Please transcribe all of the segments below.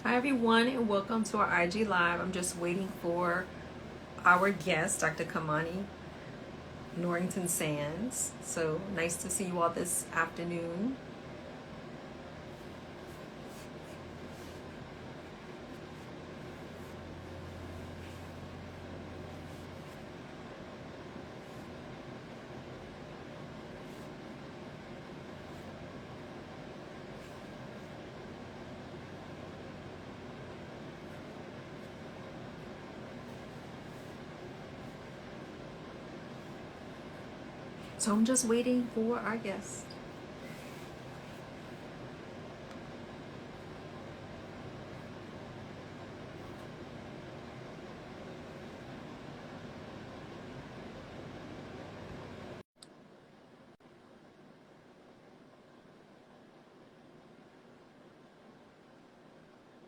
Hi everyone and welcome to our IG Live. I'm just waiting for our guest, Dr. Kimani Norrington-Sands. So nice to see you all this afternoon. So I'm just waiting for our guest.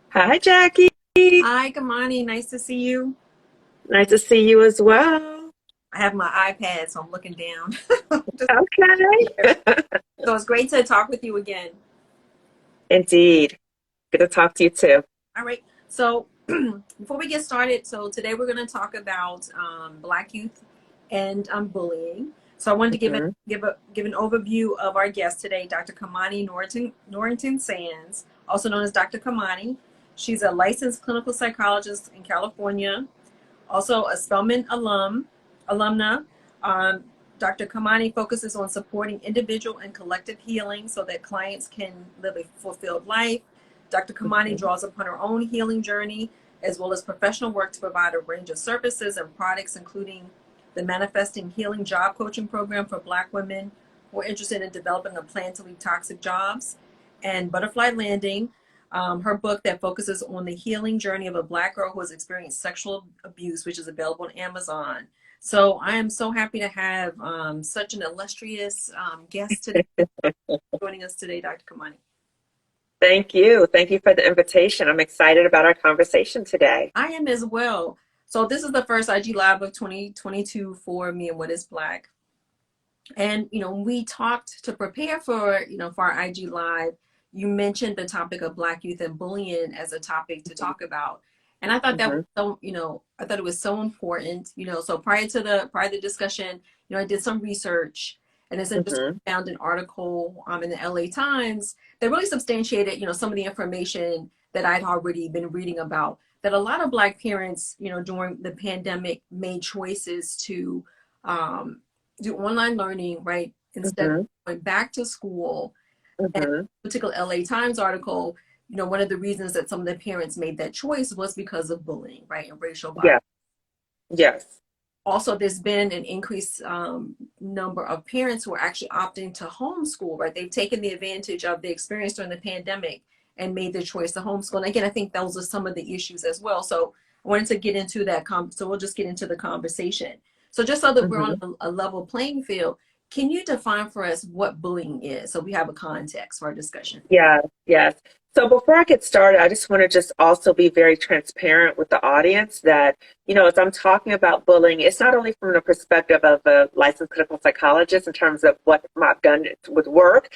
Hi, Jackie. Hi Kimani, nice to see you. Nice to see you as well. I have my iPad, so I'm looking down. Just here. Okay. So it's great to talk with you again. Indeed. Good to talk to you too. All right. So before we get started, so today we're going to talk about Black youth and bullying. So I wanted to hmm give an overview of our guest today, Dr. Kimani Norrington-Sands, also known as Dr. Kimani. She's a licensed clinical psychologist in California, also a Spelman alumna. Um, Dr. Kimani focuses on supporting individual and collective healing so that clients can live a fulfilled life. Dr. Kimani hmm draws upon her own healing journey as well as professional work to provide a range of services and products, including the Manifesting Healing Job Coaching Program for Black women who are interested in developing a plan to leave toxic jobs, and Butterfly Landing, her book that focuses on the healing journey of a Black girl who has experienced sexual abuse, which is available on Amazon. So I am so happy to have such an illustrious guest today joining us today, Dr. Kimani. Thank you. Thank you for the invitation. I'm excited about our conversation today. I am as well. So this is the first IG Live of 2022 for Me and What is Black. And when we talked to prepare for for our IG Live, you mentioned the topic of Black youth and bullying as a topic to talk about. And I thought that was hmm so, I thought it was so important. So prior to the discussion, I did some research, and it's interesting, hmm I found an article in the LA Times that really substantiated, some of the information that I'd already been reading about, that a lot of Black parents, during the pandemic made choices to um, do online learning, right? Instead of hmm going back to school. And hmm a particular LA Times article, one of the reasons that some of the parents made that choice was because of bullying, right? And racial bias. Yeah. Yes. Also, there's been an increased number of parents who are actually opting to homeschool, right? They've taken the advantage of the experience during the pandemic and made the choice to homeschool. And again, I think those are some of the issues as well. So I wanted to get into that. So we'll just get into the conversation. So just so that we're on hmm a level playing field, can you define for us what bullying is so we have a context for our discussion? Yeah. Yes. So before I get started, I just want to just also be very transparent with the audience that, as I'm talking about bullying, it's not only from the perspective of a licensed clinical psychologist in terms of what I've done with work,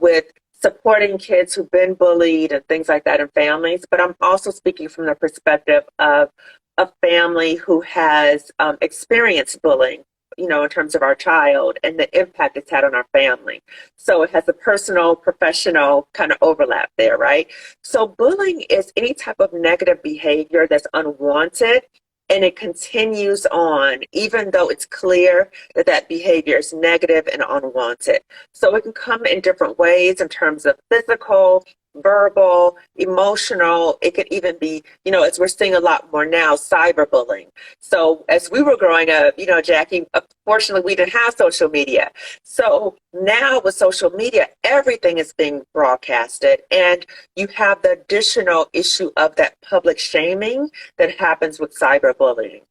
with supporting kids who've been bullied and things like that in families, but I'm also speaking from the perspective of a family who has experienced bullying, in terms of our child and the impact it's had on our family. So it has a personal, professional kind of overlap there, right? So bullying is any type of negative behavior that's unwanted and it continues on, even though it's clear that that behavior is negative and unwanted. So it can come in different ways in terms of physical, verbal, emotional. It could even be, as we're seeing a lot more now, cyberbullying. So as we were growing up, Jackie, unfortunately, we didn't have social media. So now with social media, everything is being broadcasted, and you have the additional issue of that public shaming that happens with cyberbullying.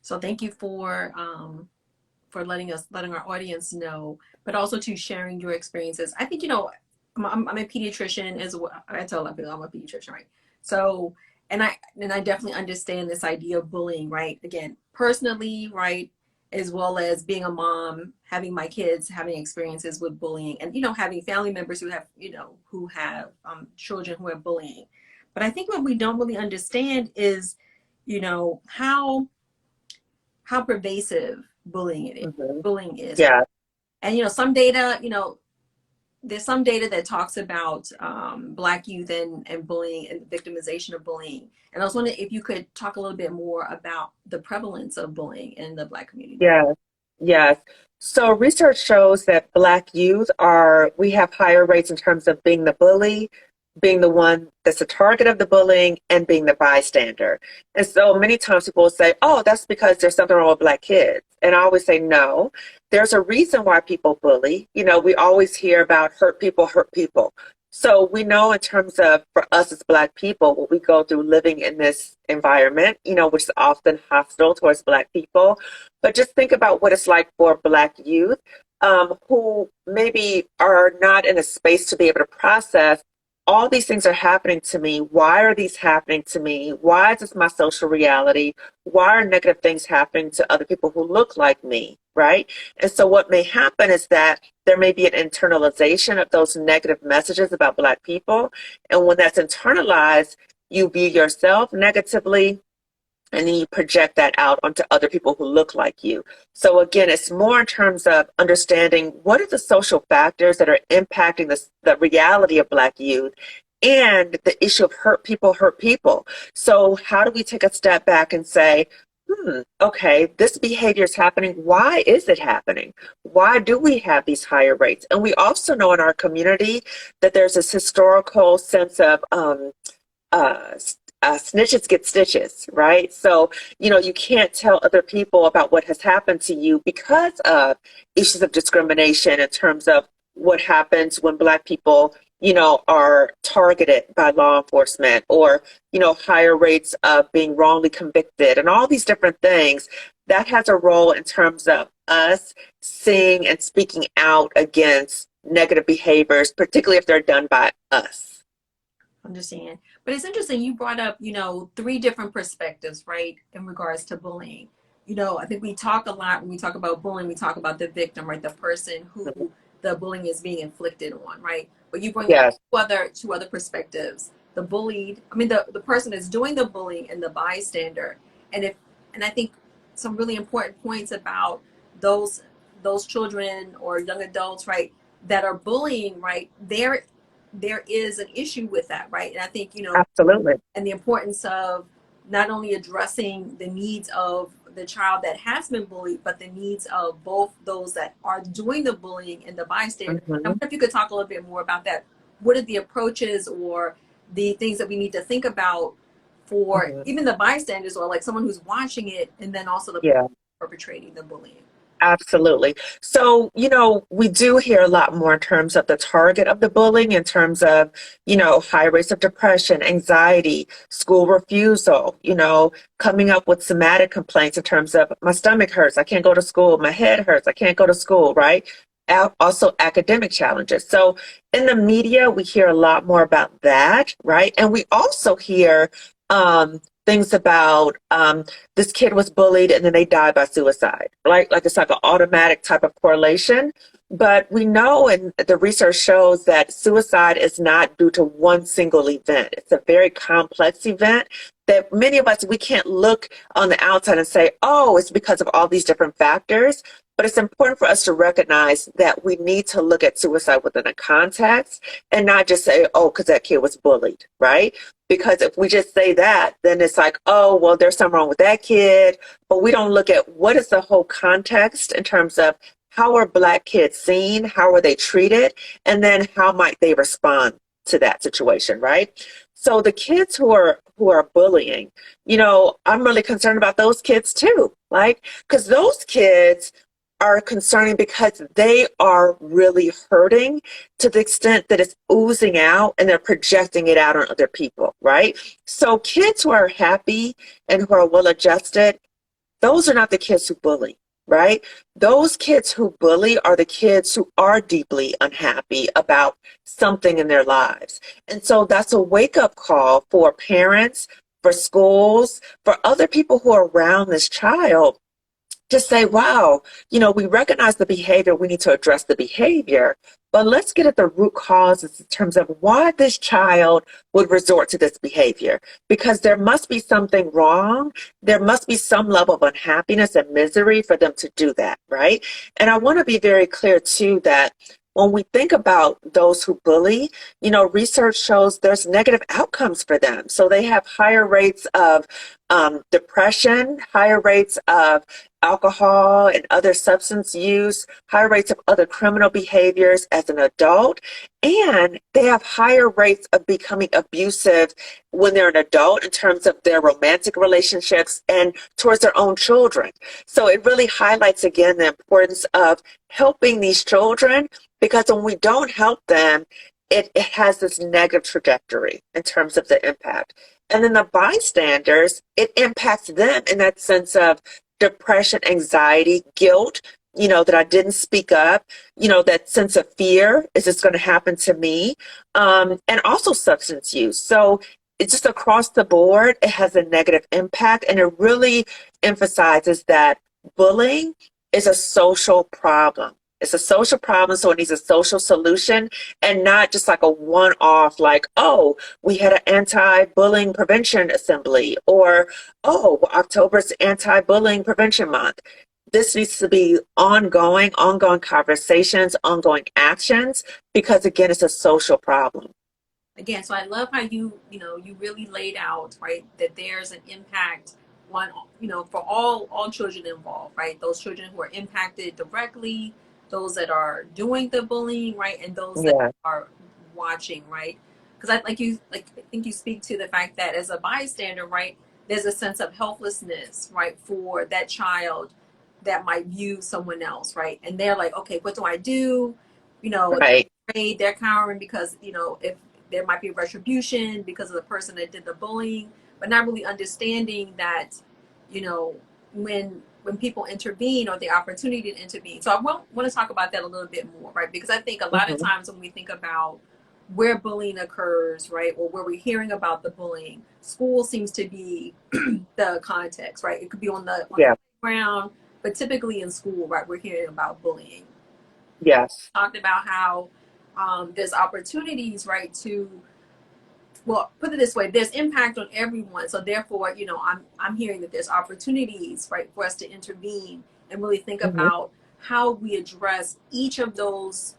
So thank you for letting our audience know, but also to sharing your experiences. I think I'm a pediatrician as well. I tell a lot of people I'm a pediatrician, right? So and I definitely understand this idea of bullying, right? Again, personally, right, as well as being a mom, having my kids having experiences with bullying, and having family members who have children who have bullying. But I think what we don't really understand is, how pervasive Mm-hmm. bullying is. Yeah. And some data, there's some data that talks about Black youth and bullying and victimization of bullying. And I was wondering if you could talk a little bit more about the prevalence of bullying in the Black community. Yes, yes. So research shows that Black youth we have higher rates in terms of being the bully, being the one that's the target of the bullying, and being the bystander. And so many times people will say, oh, that's because there's something wrong with Black kids. And I always say, no, there's a reason why people bully. We always hear about hurt people hurt people. So we know in terms of for us as Black people, what we go through living in this environment, which is often hostile towards Black people. But just think about what it's like for Black youth who maybe are not in a space to be able to process all these things are happening to me. Why are these happening to me? Why is this my social reality? Why are negative things happening to other people who look like me, right? And so what may happen is that there may be an internalization of those negative messages about Black people. And when that's internalized, you view yourself negatively, and then you project that out onto other people who look like you. So again, it's more in terms of understanding what are the social factors that are impacting the reality of Black youth and the issue of hurt people hurt people. So how do we take a step back and say, okay, this behavior is happening. Why is it happening? Why do we have these higher rates? And we also know in our community that there's this historical sense of snitches get stitches, right? So, you can't tell other people about what has happened to you because of issues of discrimination in terms of what happens when Black people, are targeted by law enforcement or, higher rates of being wrongly convicted and all these different things. That has a role in terms of us seeing and speaking out against negative behaviors, particularly if they're done by us. Understand. But it's interesting you brought up, three different perspectives, right, in regards to bullying. I think we talk a lot when we talk about bullying, we talk about the victim, right, the person who the bullying is being inflicted on, right? But you bring up two other perspectives. The bullied, the person that's doing the bullying and the bystander. And I think some really important points about those children or young adults, right, that are bullying, right, there is an issue with that, right? And I think, Absolutely. And the importance of not only addressing the needs of the child that has been bullied, but the needs of both those that are doing the bullying and the bystander. I wonder if you could talk a little bit more about that. What are the approaches or the things that we need to think about for even the bystanders or like someone who's watching it and then also the perpetrating the bullying? Absolutely. So, we do hear a lot more in terms of the target of the bullying, in terms of, high rates of depression, anxiety, school refusal, coming up with somatic complaints in terms of my stomach hurts, I can't go to school, my head hurts, I can't go to school, right? Also academic challenges. So in the media, we hear a lot more about that, right? And we also hear things about this kid was bullied and then they died by suicide, right? Like it's like an automatic type of correlation. But we know, and the research shows that suicide is not due to one single event. It's a very complex event that many of us, we can't look on the outside and say, oh, it's because of all these different factors. But it's important for us to recognize that we need to look at suicide within a context and not just say, oh, because that kid was bullied, right? Because if we just say that, then it's like, oh, well, there's something wrong with that kid. But we don't look at what is the whole context in terms of how are Black kids seen, how are they treated, and then how might they respond to that situation, right? So the kids who are bullying, I'm really concerned about those kids too, like, because those kids are concerning because they are really hurting to the extent that it's oozing out and they're projecting it out on other people, right? So kids who are happy and who are well adjusted, those are not the kids who bully, right? Those kids who bully are the kids who are deeply unhappy about something in their lives. And so that's a wake-up call for parents, for schools, for other people who are around this child to say, wow, we recognize the behavior, we need to address the behavior, but let's get at the root causes in terms of why this child would resort to this behavior. Because there must be something wrong. There must be some level of unhappiness and misery for them to do that, right? And I want to be very clear too that when we think about those who bully, research shows there's negative outcomes for them. So they have higher rates of depression, higher rates of alcohol and other substance use, higher rates of other criminal behaviors as an adult, and they have higher rates of becoming abusive when they're an adult in terms of their romantic relationships and towards their own children. So it really highlights again the importance of helping these children, because when we don't help them, it has this negative trajectory in terms of the impact. And then the bystanders, it impacts them in that sense of depression, anxiety, guilt, that I didn't speak up, that sense of fear, is this going to happen to me? And also substance use. So it's just across the board, it has a negative impact, and it really emphasizes that bullying is a social problem. It's a social problem, so it needs a social solution, and not just like a one-off, like, oh, we had an anti-bullying prevention assembly, or, oh, well, October's anti-bullying prevention month. This needs to be ongoing conversations, ongoing actions, because again, it's a social problem. Again, so I love how you really laid out, right, that there's an impact on, for all children involved, right? Those children who are impacted directly, those that are doing the bullying, right, and those that are watching, right? Because I think you speak to the fact that as a bystander, right, there's a sense of helplessness, right, for that child that might view someone else, right, and they're like, okay, what do I do? Right. They're afraid, they're cowering because if there might be retribution because of the person that did the bullying, but not really understanding that, when people intervene or the opportunity to intervene. So I want to talk about that a little bit more, right? Because I think a lot of times when we think about where bullying occurs, right, or where we're hearing about the bullying, school seems to be the context, right? It could be on the ground, but typically in school, right, we're hearing about bullying. Yes. Talked about how there's opportunities, right, well, put it this way, there's impact on everyone. So therefore, I'm hearing that there's opportunities, right, for us to intervene and really think about how we address each of those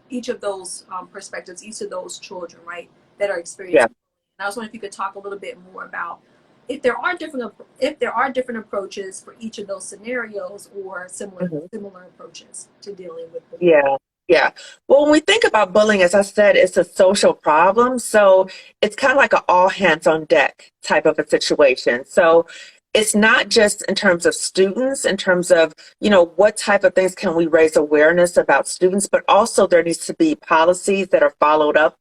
perspectives, each of those children, right, that are experiencing. And I was wondering if you could talk a little bit more about if there are different approaches for each of those scenarios, or similar approaches to dealing with bullying. Yeah. Well, when we think about bullying, as I said, it's a social problem. So it's kind of like an all hands on deck type of a situation. So it's not just in terms of students, in terms of, what type of things can we raise awareness about students, but also there needs to be policies that are followed up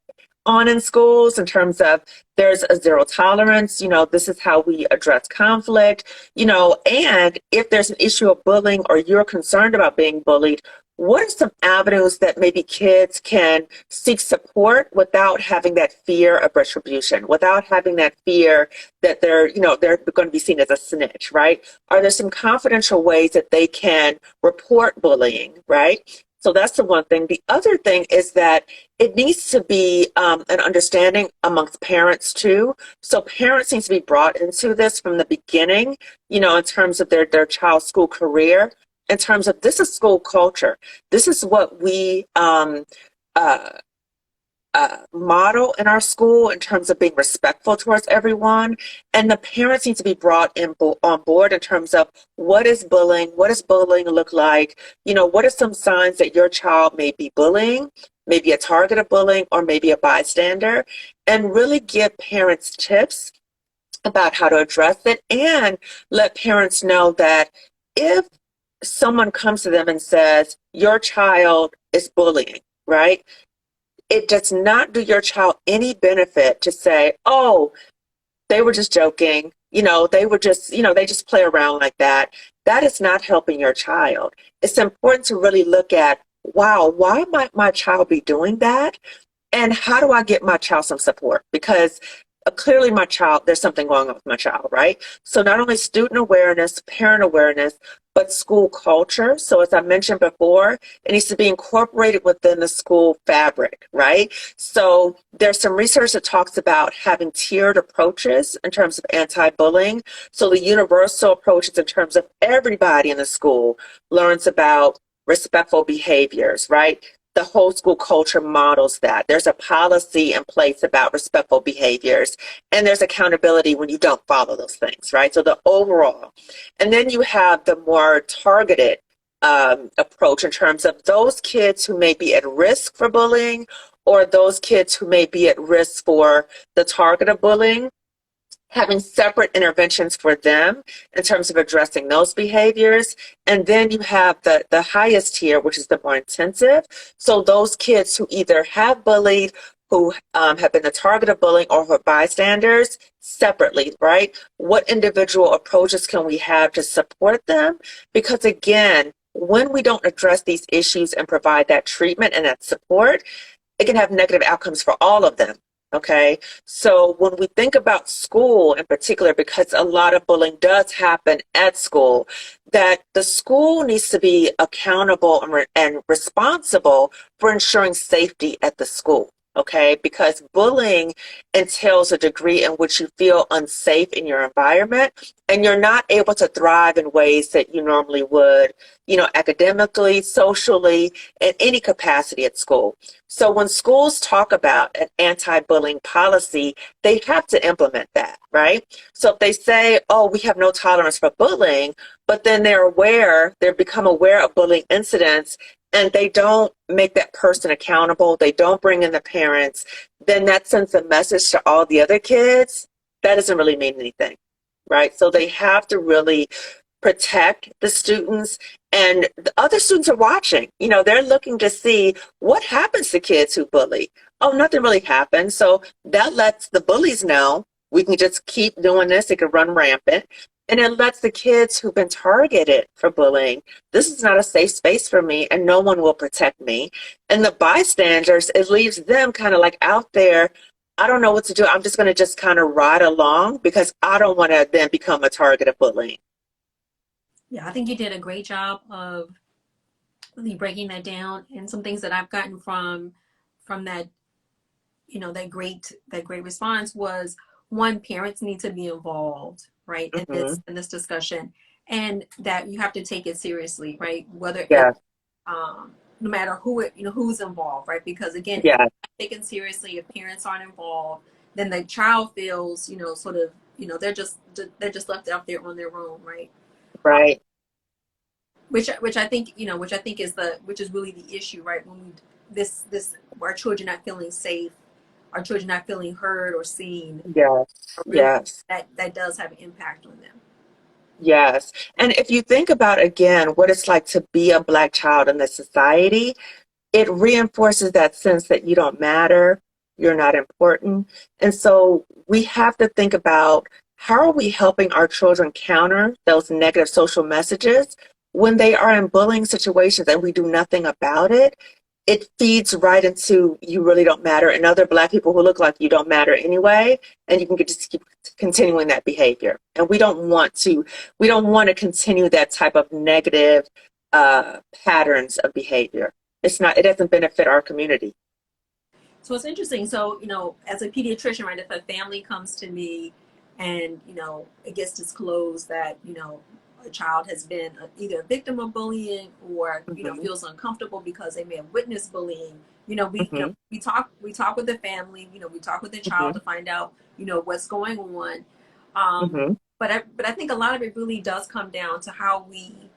on in schools in terms of there's a zero tolerance, this is how we address conflict, and if there's an issue of bullying or you're concerned about being bullied, what are some avenues that maybe kids can seek support without having that fear of retribution, without having that fear that they're going to be seen as a snitch, right? Are there some confidential ways that they can report bullying, right? So that's the one thing. The other thing is that it needs to be an understanding amongst parents too. So parents need to be brought into this from the beginning, in terms of their child's school career, in terms of this is school culture. This is what we model in our school in terms of being respectful towards everyone. And the parents need to be brought on board in terms of what is bullying look like, what are some signs that your child may be bullying, maybe a target of bullying, or maybe a bystander, and really give parents tips about how to address it, and let parents know that if someone comes to them and says, your child is bullying, right? It does not do your child any benefit to say, oh, they were just joking, they were just, they just play around like that. That is not helping your child. It's important to really look at, wow, why might my child be doing that? And how do I get my child some support? Because clearly my child, there's something going on with my child, right? So not only student awareness, parent awareness, but school culture. So as I mentioned before, it needs to be incorporated within the school fabric, right? So there's some research that talks about having tiered approaches in terms of anti-bullying. So the universal approach is in terms of everybody in the school learns about respectful behaviors, right? The whole school culture models that. There's a policy in place about respectful behaviors, and there's accountability when you don't follow those things, right? So the overall. And then you have the more targeted approach in terms of those kids who may be at risk for bullying or those kids who may be at risk for the target of bullying, having separate interventions for them in terms of addressing those behaviors. And then you have the highest tier, which is the more intensive. So those kids who either have bullied, who have been the target of bullying, or who are bystanders, separately, right? What individual approaches can we have to support them? Because again, when we don't address these issues and provide that treatment and that support, it can have negative outcomes for all of them. Okay, so when we think about school in particular, because a lot of bullying does happen at school, that the school needs to be accountable and responsible for ensuring safety at the school. Okay, because bullying entails a degree in which you feel unsafe in your environment and you're not able to thrive in ways that you normally would, you know, academically, socially, in any capacity at school. So when schools talk about an anti-bullying policy, they have to implement that, right? So if they say, oh, we have no tolerance for bullying, but then they become aware of bullying incidents and they don't make that person accountable, they don't bring in the parents, then that sends a message to all the other kids. That doesn't really mean anything, right? So they have to really protect the students, and the other students are watching. You know, they're looking to see what happens to kids who bully. Oh, nothing really happens. So that lets the bullies know we can just keep doing this. It can run rampant. And it lets the kids who've been targeted for bullying, this is not a safe space for me and no one will protect me. And the bystanders, it leaves them kind of like out there. I don't know what to do. I'm just going to just kind of ride along because I don't want to then become a target of bullying. Yeah, I think you did a great job of really breaking that down. And some things that I've gotten from that, that great response was, one, parents need to be involved, right, in Mm-hmm. this discussion, and that you have to take it seriously, right? Whether Yeah, it's no matter who's involved, right? Because again, if yeah, it's not taken seriously, if parents aren't involved, then the child feels, sort of, they're just left out there on their own, right? Uh, right. which I think which is really the issue, right? When we this our children not feeling safe, our children not feeling heard or seen, Yes, really yes. that does have an impact on them. Yes. And if you think about again what it's like to be a Black child in this society, it reinforces that sense that you don't matter, you're not important. And so we have to think about how are we helping our children counter those negative social messages when they are in bullying situations and we do nothing about it. It feeds right into you really don't matter, and other Black people who look like you don't matter anyway, and you can just keep continuing that behavior. And we don't want to continue that type of negative patterns of behavior. It doesn't benefit our community. So it's interesting. So, as a pediatrician, right, if a family comes to me and, it gets disclosed that, a child has been either a victim of bullying or, Hmm. feels uncomfortable because they may have witnessed bullying, we, Hmm. we talk with the family, we talk with the child Hmm. to find out, what's going on. Um, Hmm. but I think a lot of it really does come down to how we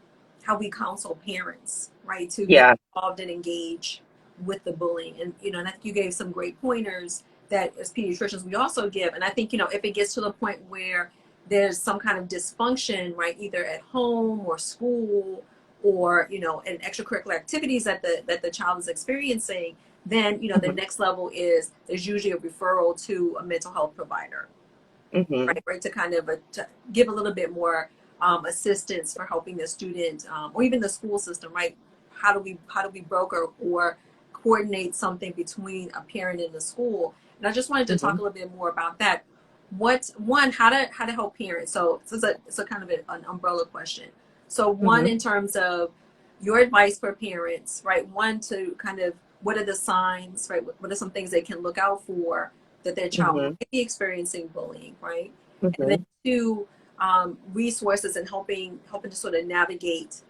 counsel parents, right, to get Yeah. involved and engage with the bullying. And and I think you gave some great pointers that as pediatricians we also give. And I think if it gets to the point where there's some kind of dysfunction, right, either at home or school or in extracurricular activities that the child is experiencing, then the Hmm. next level is there's usually a referral to a mental health provider, Hmm. right, to kind of to give a little bit more assistance for helping the student, or even the school system, right? How do we broker or coordinate something between a parent and the school? And I just wanted to talk Hmm. a little bit more about that. how to help parents? So it's a kind of an umbrella question. So one, Mm-hmm. in terms of your advice for parents, right? One, to kind of, what are the signs, right? What are some things they can look out for that their child Mm-hmm. might be experiencing bullying, right? And then Mm-hmm. two, resources and helping to sort of navigate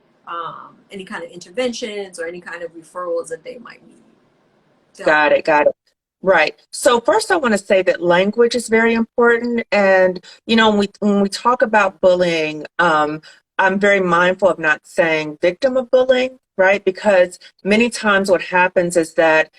any kind of interventions or any kind of referrals that they might need to help. Got it. Got it. Right. So first, I want to say that language is very important. And, when we talk about bullying, I'm very mindful of not saying victim of bullying, right? Because many times what happens is that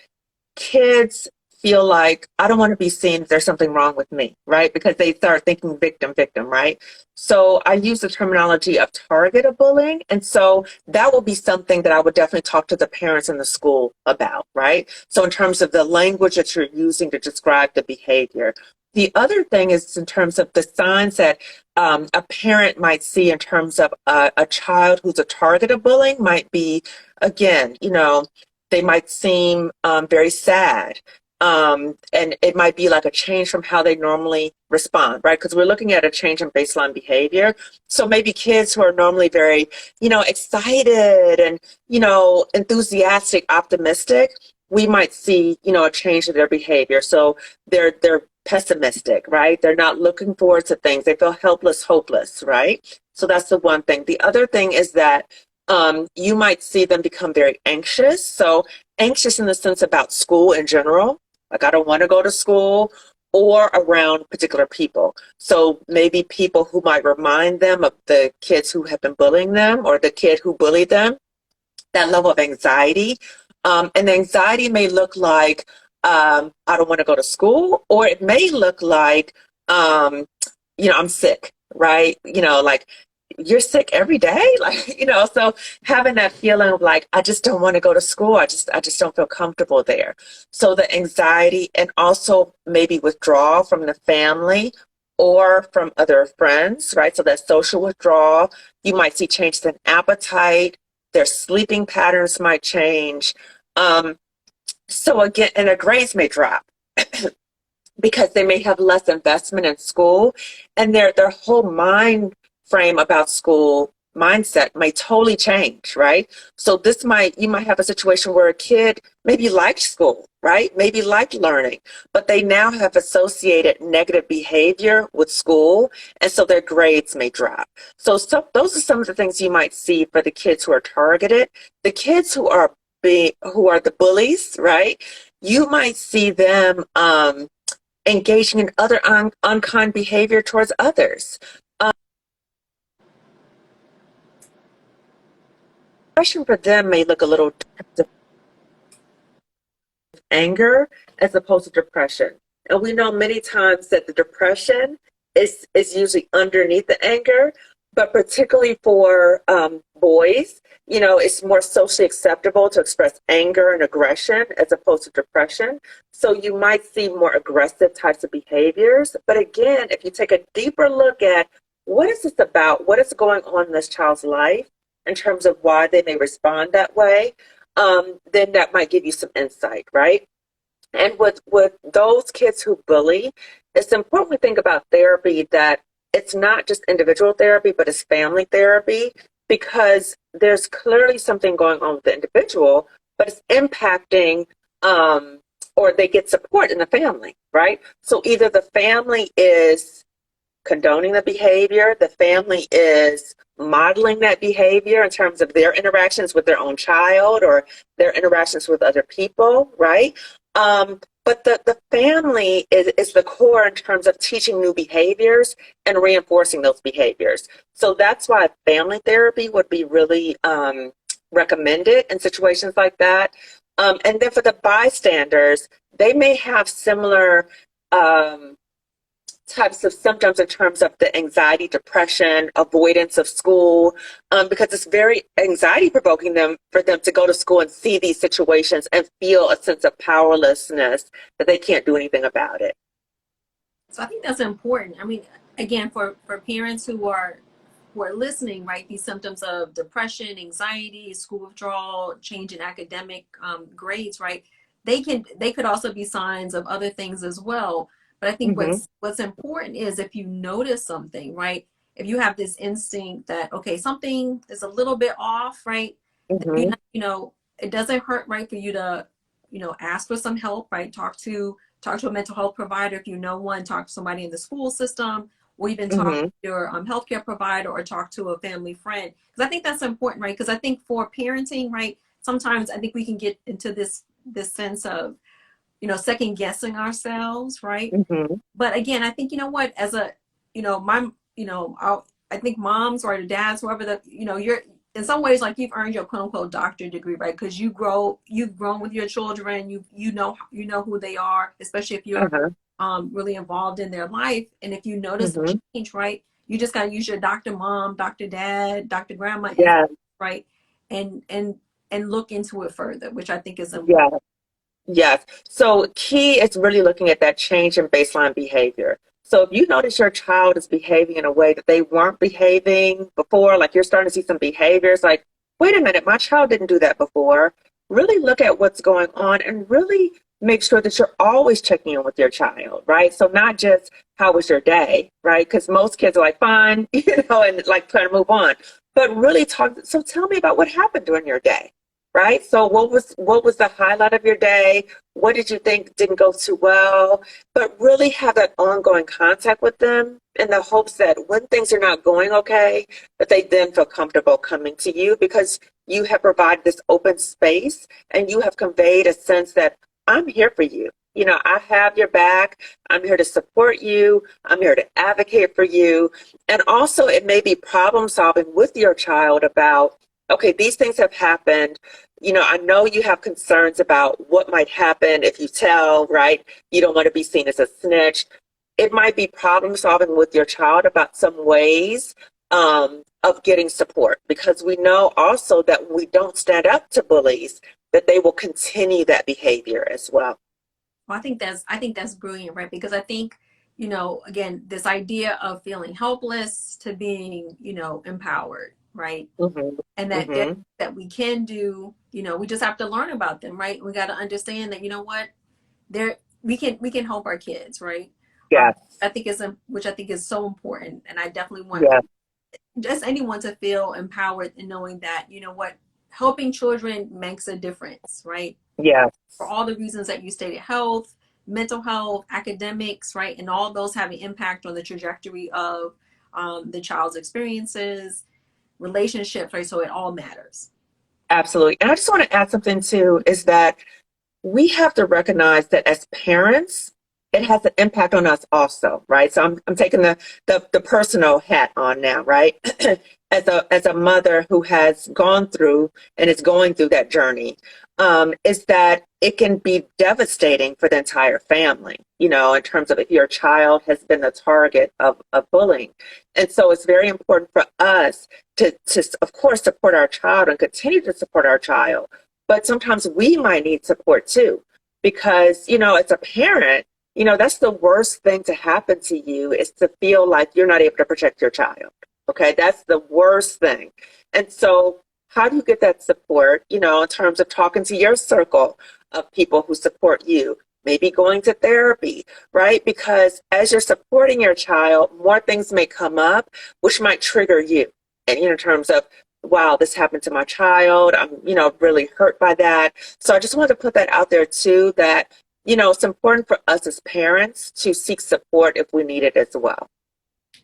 kids feel like I don't want to be seen if there's something wrong with me, right? Because they start thinking victim, victim, right? So I use the terminology of target of bullying. And so that will be something that I would definitely talk to the parents in the school about, right? So in terms of the language that you're using to describe the behavior. The other thing is in terms of the signs that a parent might see in terms of a child who's a target of bullying might be, again, they might seem very sad. And it might be like a change from how they normally respond, right? Because we're looking at a change in baseline behavior. So maybe kids who are normally very, excited and, enthusiastic, optimistic, we might see, a change in their behavior. So they're pessimistic, right? They're not looking forward to things. They feel helpless, hopeless, right? So that's the one thing. The other thing is that you might see them become very anxious. So anxious in the sense about school in general, like I don't want to go to school, or around particular people. So maybe people who might remind them of the kids who have been bullying them or the kid who bullied them, that level of anxiety. And the anxiety may look like, I don't want to go to school, or it may look like, I'm sick, right? Like you're sick every day, like, so having that feeling of like, I just don't want to go to school. I just don't feel comfortable there. So the anxiety, and also maybe withdrawal from the family or from other friends, right? So that social withdrawal. You might see changes in appetite. Their sleeping patterns might change. So again, and their grades may drop because they may have less investment in school, and their whole mind frame about school mindset may totally change, right? So you might have a situation where a kid maybe liked school, right? Maybe liked learning, but they now have associated negative behavior with school, and so their grades may drop. So those are some of the things you might see for the kids who are targeted. The kids who are the bullies, right? You might see them engaging in other unkind behavior towards others. Depression for them may look a little anger as opposed to depression. And we know many times that the depression is usually underneath the anger, but particularly for boys, it's more socially acceptable to express anger and aggression as opposed to depression. So you might see more aggressive types of behaviors. But again, if you take a deeper look at what is this about, what is going on in this child's life in terms of why they may respond that way, then that might give you some insight, right? And with those kids who bully, it's important to think about therapy, that it's not just individual therapy, but it's family therapy, because there's clearly something going on with the individual, but it's impacting, or they get support in the family, right? So either the family is condoning the behavior, the family is modeling that behavior in terms of their interactions with their own child or their interactions with other people, right? But the family is the core in terms of teaching new behaviors and reinforcing those behaviors. So that's why family therapy would be really recommended in situations like that. And then for the bystanders, they may have similar types of symptoms in terms of the anxiety, depression, avoidance of school, because it's very anxiety provoking for them to go to school and see these situations and feel a sense of powerlessness that they can't do anything about it. So I think that's important. I mean, again, for parents who are listening, right, these symptoms of depression, anxiety, school withdrawal, change in academic grades, right, they could also be signs of other things as well. But I think Mm-hmm. what's important is if you notice something, right? If you have this instinct that, okay, something is a little bit off, right? Mm-hmm. It doesn't hurt, right, for you to, ask for some help, right? Talk to a mental health provider if you know one, talk to somebody in the school system, or even talk to Mm-hmm. your healthcare provider or talk to a family friend. Because I think that's important, right? Because I think for parenting, right, sometimes I think we can get into this sense of, second guessing ourselves, right? Mm-hmm. But again, I think, what, as a, my, I think moms or dads, whoever you're in some ways like you've earned your quote unquote doctorate degree, right? Because you've grown with your children, you know who they are, especially if you're Uh-huh. really involved in their life. And if you notice a Mm-hmm. change, right, you just gotta use your doctor mom, doctor dad, doctor grandma, Yeah. right, and and look into it further, which I think is important. Yeah. Yes. So key is really looking at that change in baseline behavior. So if you notice your child is behaving in a way that they weren't behaving before, like you're starting to see some behaviors like, wait a minute, my child didn't do that before. Really look at what's going on and really make sure that you're always checking in with your child, right? So not just how was your day, right? Because most kids are like, fine, and like trying to move on. But really talk. So tell me about what happened during your day, right? So what was the highlight of your day? What did you think didn't go too well? But really have that ongoing contact with them in the hopes that when things are not going okay, that they then feel comfortable coming to you because you have provided this open space and you have conveyed a sense that I'm here for you. I have your back. I'm here to support you. I'm here to advocate for you. And also, it may be problem solving with your child about, okay, these things have happened. I know you have concerns about what might happen if you tell, right? You don't want to be seen as a snitch. It might be problem solving with your child about some ways of getting support because we know also that when we don't stand up to bullies, that they will continue that behavior as well. Well, I think that's brilliant, right? Because I think, again, this idea of feeling helpless to being, empowered, right? Hmm. And that Hmm. that we can do, we just have to learn about them, right? We got to understand that, what, there we can help our kids, right? Um, Yes. which I think is so important, and I definitely want Yes. just anyone to feel empowered in knowing that, what, helping children makes a difference, right? Yes. For all the reasons that you stated, health, mental health, academics, right? And all those having impact on the trajectory of the child's experiences, relationships, right? So it all matters. Absolutely. And I just want to add something too, is that we have to recognize that as parents, it has an impact on us also, right? So I'm taking the personal hat on now, right? As a mother who has gone through and is going through that journey, is that it can be devastating for the entire family, in terms of if your child has been the target of bullying. And so it's very important for us to of course support our child and continue to support our child, but sometimes we might need support too because as a parent, that's the worst thing to happen to you is to feel like you're not able to protect your child. Okay, that's the worst thing. And so how do you get that support, in terms of talking to your circle of people who support you, maybe going to therapy, right? Because as you're supporting your child, more things may come up which might trigger you, and in terms of, wow, this happened to my child. I'm, really hurt by that. So I just wanted to put that out there too, that, it's important for us as parents to seek support if we need it as well.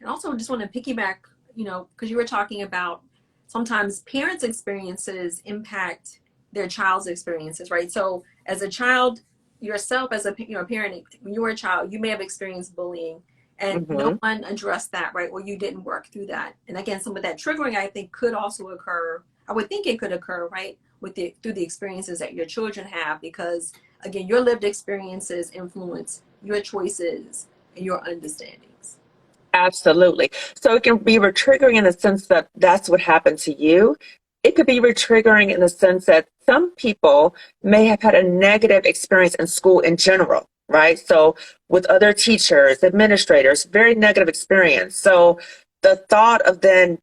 And also just want to piggyback, because you were talking about sometimes parents' experiences impact their child's experiences, right? So as a child yourself, as a parent, when you were a child, you may have experienced bullying and no Hmm. one addressed that, right? Or you didn't work through that. And again, some of that triggering I think could also occur. I would think it could occur, right? Through the experiences that your children have, because again, your lived experiences influence your choices and your understandings. Absolutely. So it can be retriggering in the sense that that's what happened to you. It could be retriggering in the sense that some people may have had a negative experience in school in general, right? So with other teachers, administrators, very negative experience. So the thought of then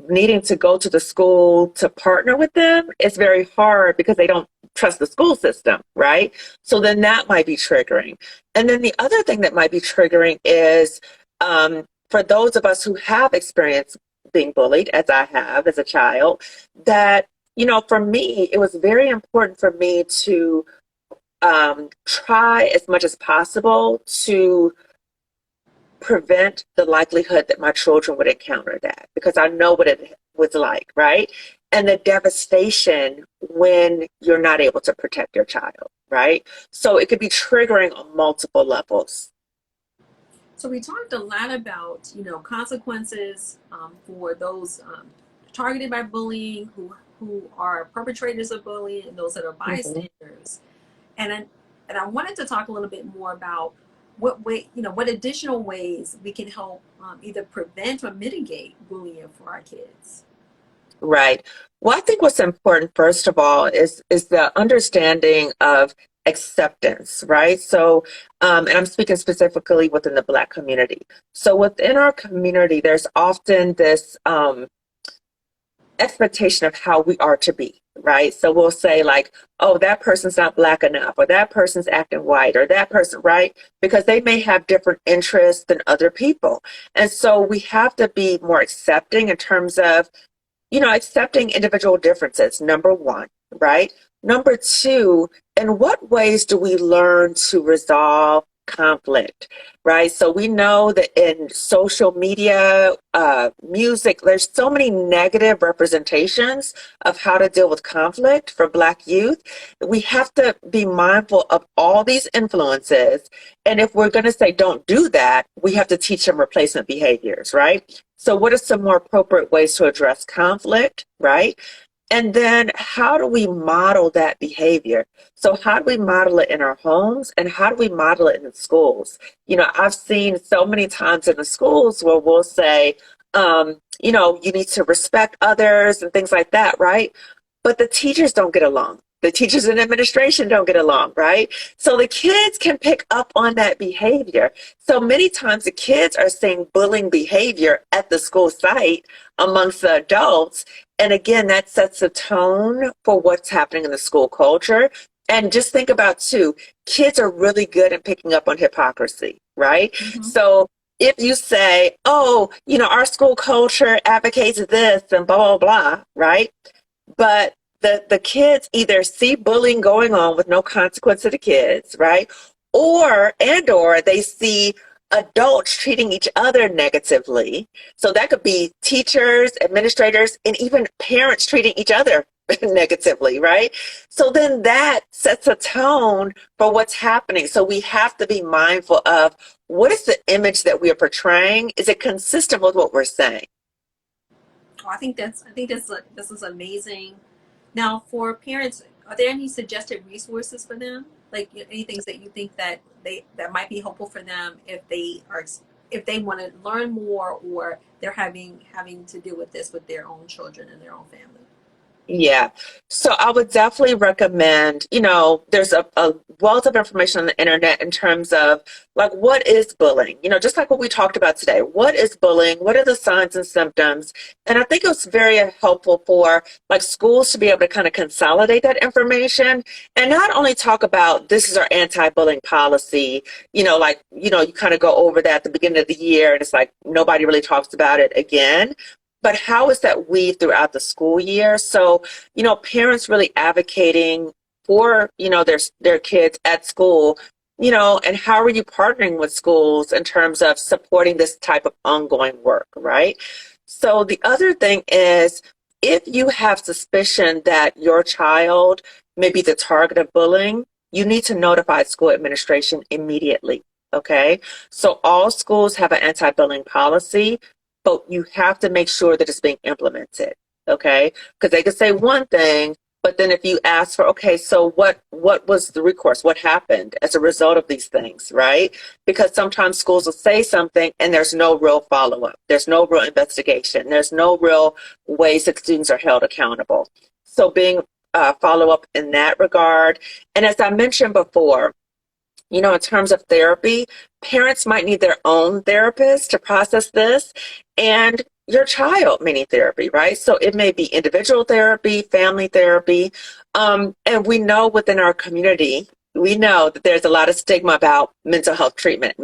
needing to go to the school to partner with them, it's very hard because they don't trust the school system, right? So then that might be triggering. And then the other thing that might be triggering is for those of us who have experienced being bullied, as I have as a child, that, you know, for me, it was very important for me to try as much as possible to prevent the likelihood that my children would encounter that, because I know what it was like, right? And the devastation when you're not able to protect your child, right? So it could be triggering on multiple levels. So we talked a lot about, you know, consequences for those targeted by bullying, who are perpetrators of bullying, and those that are bystanders. And I wanted to talk a little bit more about what additional ways we can help either prevent or mitigate bullying for our kids. Right. Well, I think what's important, first of all, is the understanding of acceptance, right? So, and I'm speaking specifically within the Black community. So within our community, there's often this expectation of how we are to be, right? So we'll say like, oh, that person's not Black enough, or that person's acting white, or that person, right? Because they may have different interests than other people. And so we have to be more accepting in terms of, you know, accepting individual differences, number one, right? Number two, in what ways do we learn to resolve conflict, right? So we know that in social media, music, there's so many negative representations of how to deal with conflict for Black youth. We have to be mindful of all these influences. And if we're going to say don't do that, we have to teach them replacement behaviors, right? So what are some more appropriate ways to address conflict, right? And then how do we model that behavior? So how do we model it in our homes, and how do we model it in the schools? You know, I've seen so many times in the schools where we'll say, you know, you need to respect others and things like that, right? But the teachers don't get along. The teachers and administration don't get along, right? So the kids can pick up on that behavior. So many times the kids are seeing bullying behavior at the school site amongst the adults. And again, that sets a tone for what's happening in the school culture. And just think about too, kids are really good at picking up on hypocrisy, right? Mm-hmm. So if you say, oh, you know, our school culture advocates this and blah, blah, blah, right? But the kids either see bullying going on with no consequence to the kids, right? Or they see adults treating each other negatively. So that could be teachers, administrators, and even parents treating each other negatively, right? So then that sets a tone for what's happening. So we have to be mindful of what is the image that we are portraying? Is it consistent with what we're saying? Oh, I think this is amazing. Now, for parents, are there any suggested resources for them? Like any things that you think that might be helpful for them if they want to learn more, or they're having to deal with this with their own children and their own family? Yeah. So I would definitely recommend, you know, there's a wealth of information on the internet in terms of like, what is bullying? You know, just like what we talked about today, what is bullying? What are the signs and symptoms? And I think it was very helpful for like schools to be able to kind of consolidate that information and not only talk about this is our anti-bullying policy, you know, like, you know, you kind of go over that at the beginning of the year and it's like nobody really talks about it again. But how is that weaved throughout the school year? So, you know, parents really advocating for, you know, their kids at school, you know, and how are you partnering with schools in terms of supporting this type of ongoing work, right? So the other thing is, if you have suspicion that your child may be the target of bullying, you need to notify school administration immediately, okay? So all schools have an anti-bullying policy, but you have to make sure that it's being implemented, okay? Because they could say one thing, but then if you ask for, okay, so what was the recourse? What happened as a result of these things, right? Because sometimes schools will say something and there's no real follow-up. There's no real investigation. There's no real ways that students are held accountable. So being follow-up in that regard. And as I mentioned before, You know, in terms of therapy, parents might need their own therapist to process this, and your child may need therapy, right? So it may be individual therapy, family therapy. And we know within our community, we know that there's a lot of stigma about mental health treatment.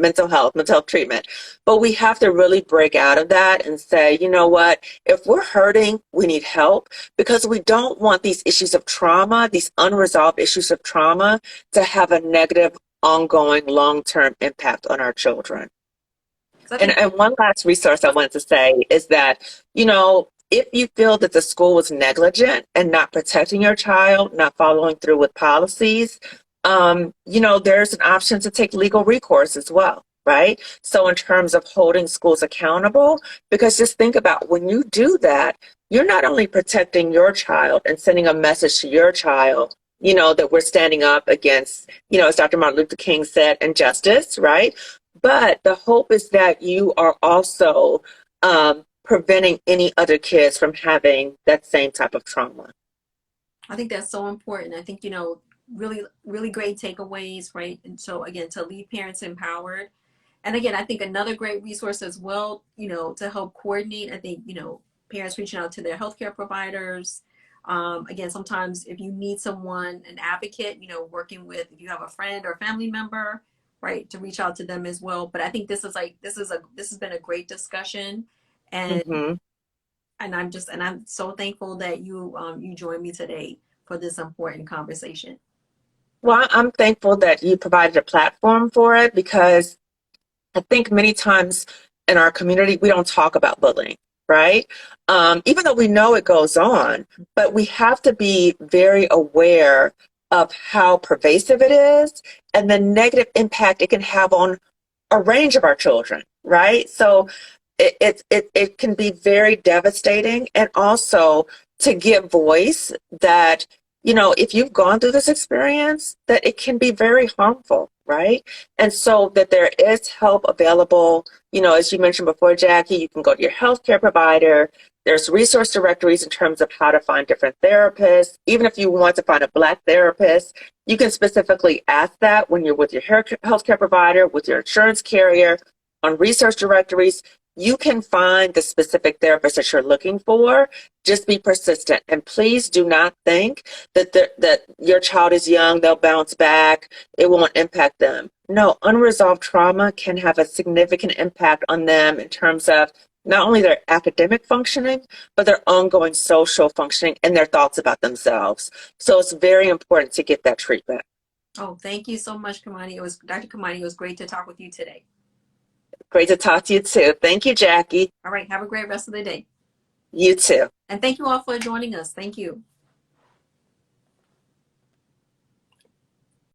But we have to really break out of that and say, you know what, if we're hurting, we need help, because we don't want these issues of trauma, these unresolved issues of trauma, to have a negative ongoing long-term impact on our children. And one last resource I wanted to say is that, you know, if you feel that the school was negligent and not protecting your child, not following through with policies, you know, there's an option to take legal recourse as well, right? So in terms of holding schools accountable, because just think about when you do that, you're not only protecting your child and sending a message to your child, you know, that we're standing up against, you know, as Dr. Martin Luther King said, injustice, right? But the hope is that you are also preventing any other kids from having that same type of trauma. I think that's so important. I think, you know, really, really great takeaways, right? And so again, to leave parents empowered. And again, I think another great resource as well, you know, to help coordinate, I think, you know, parents reaching out to their healthcare providers. Again, sometimes if you need someone, an advocate, you know, working with, if you have a friend or family member, right, to reach out to them as well. But I think this has been a great discussion, and Mm-hmm. I'm so thankful that you joined me today for this important conversation. Well, I'm thankful that you provided a platform for it, because I think many times in our community, we don't talk about bullying, right? Even though we know it goes on, but we have to be very aware of how pervasive it is and the negative impact it can have on a range of our children, right? So it can be very devastating, and also to give voice that, you know, if you've gone through this experience, that it can be very harmful, right? And so that there is help available. You know, as you mentioned before, Jackie, you can go to your healthcare provider. There's resource directories in terms of how to find different therapists. Even if you want to find a Black therapist, you can specifically ask that when you're with your healthcare provider, with your insurance carrier. On research directories, you can find the specific therapist that you're looking for. Just be persistent, and please do not think that that your child is young, they'll bounce back, it won't impact them. No, unresolved trauma can have a significant impact on them in terms of not only their academic functioning, but their ongoing social functioning and their thoughts about themselves. So it's very important to get that treatment. Oh, thank you so much, Kimani. Dr. Kimani, it was great to talk with you today. Great to talk to you too. Thank you, Jackie. All right, have a great rest of the day. You too. And thank you all for joining us. Thank you.